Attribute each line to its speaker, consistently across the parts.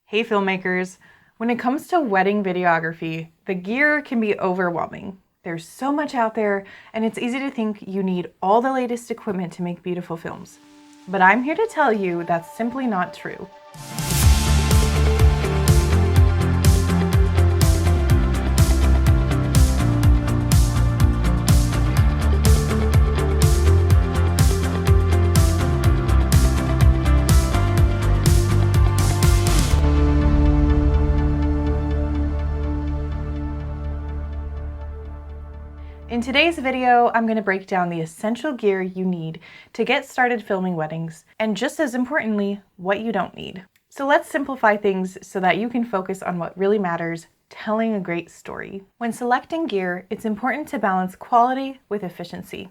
Speaker 1: Hey filmmakers! When it comes to wedding videography, the gear can be overwhelming. There's so much out there, and it's easy to think you need all the latest equipment to make beautiful films. But I'm here to tell you that's simply not true. In today's video, I'm going to break down the essential gear you need to get started filming weddings, and just as importantly, what you don't need. So let's simplify things so that you can focus on what really matters, telling a great story. When selecting gear, it's important to balance quality with efficiency.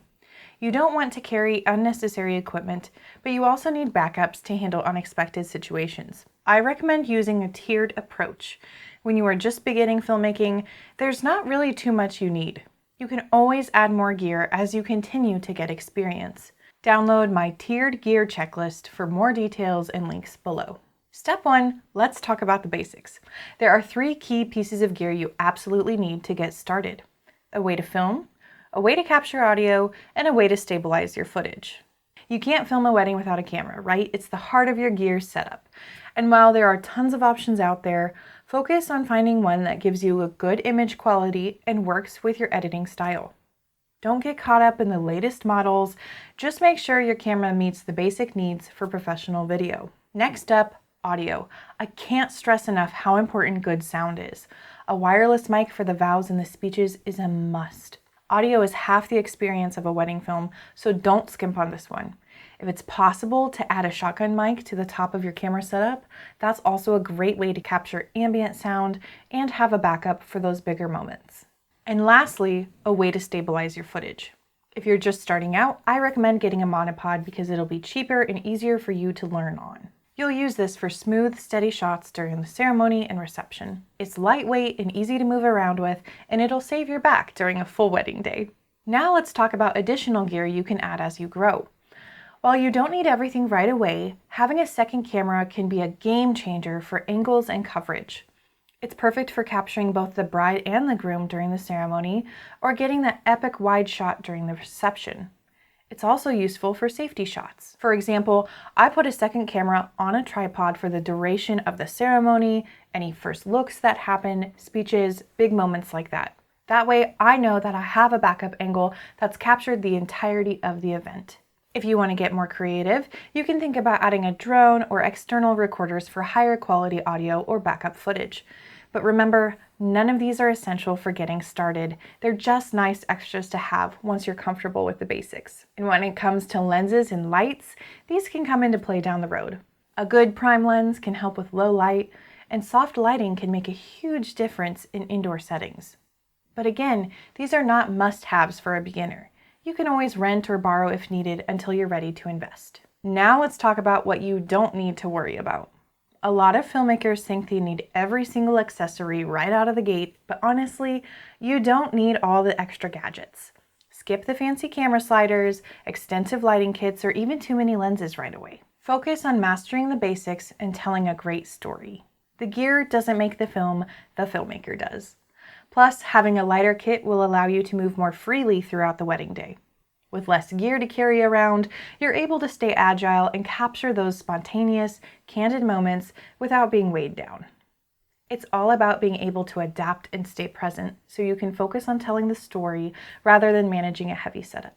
Speaker 1: You don't want to carry unnecessary equipment, but you also need backups to handle unexpected situations. I recommend using a tiered approach. When you are just beginning filmmaking, there's not really too much you need. You can always add more gear as you continue to get experience. Download my tiered gear checklist for more details and links below. Step 1, let's talk about the basics. There are 3 key pieces of gear you absolutely need to get started: a way to film, a way to capture audio, and a way to stabilize your footage. You can't film a wedding without a camera, right? It's the heart of your gear setup. And while there are tons of options out there, focus on finding one that gives you a good image quality and works with your editing style. Don't get caught up in the latest models, just make sure your camera meets the basic needs for professional video. Next up, audio. I can't stress enough how important good sound is. A wireless mic for the vows and the speeches is a must. Audio is half the experience of a wedding film, so don't skimp on this one. If it's possible to add a shotgun mic to the top of your camera setup, that's also a great way to capture ambient sound and have a backup for those bigger moments. And lastly, a way to stabilize your footage. If you're just starting out, I recommend getting a monopod because it'll be cheaper and easier for you to learn on. You'll use this for smooth, steady shots during the ceremony and reception. It's lightweight and easy to move around with, and it'll save your back during a full wedding day. Now let's talk about additional gear you can add as you grow. While you don't need everything right away, having a second camera can be a game changer for angles and coverage. It's perfect for capturing both the bride and the groom during the ceremony, or getting that epic wide shot during the reception. It's also useful for safety shots. For example, I put a second camera on a tripod for the duration of the ceremony, any first looks that happen, speeches, big moments like that. That way I know that I have a backup angle that's captured the entirety of the event. If you want to get more creative, you can think about adding a drone or external recorders for higher quality audio or backup footage. But remember, none of these are essential for getting started. They're just nice extras to have once you're comfortable with the basics. And when it comes to lenses and lights, these can come into play down the road. A good prime lens can help with low light, and soft lighting can make a huge difference in indoor settings. But again, these are not must-haves for a beginner. You can always rent or borrow if needed until you're ready to invest. Now let's talk about what you don't need to worry about. A lot of filmmakers think they need every single accessory right out of the gate, but honestly, you don't need all the extra gadgets. Skip the fancy camera sliders, extensive lighting kits, or even too many lenses right away. Focus on mastering the basics and telling a great story. The gear doesn't make the film, the filmmaker does. Plus, having a lighter kit will allow you to move more freely throughout the wedding day. With less gear to carry around, you're able to stay agile and capture those spontaneous, candid moments without being weighed down. It's all about being able to adapt and stay present so you can focus on telling the story rather than managing a heavy setup.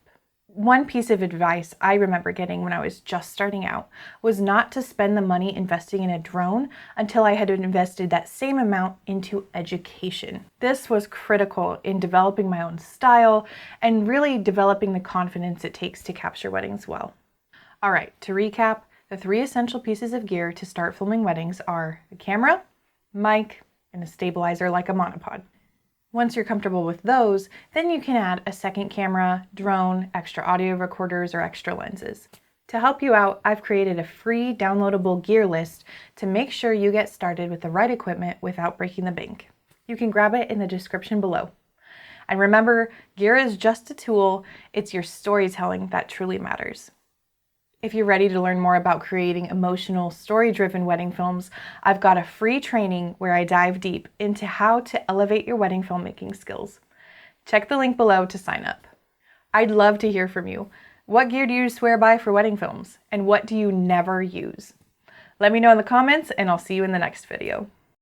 Speaker 1: One piece of advice I remember getting when I was just starting out was not to spend the money investing in a drone until I had invested that same amount into education. This was critical in developing my own style and really developing the confidence it takes to capture weddings well. All right, to recap, the 3 essential pieces of gear to start filming weddings are a camera, mic, and a stabilizer like a monopod. Once you're comfortable with those, then you can add a second camera, drone, extra audio recorders, or extra lenses. To help you out, I've created a free downloadable gear list to make sure you get started with the right equipment without breaking the bank. You can grab it in the description below. And remember, gear is just a tool, it's your storytelling that truly matters. If you're ready to learn more about creating emotional, story-driven wedding films, I've got a free training where I dive deep into how to elevate your wedding filmmaking skills. Check the link below to sign up. I'd love to hear from you. What gear do you swear by for wedding films? And what do you never use? Let me know in the comments, and I'll see you in the next video.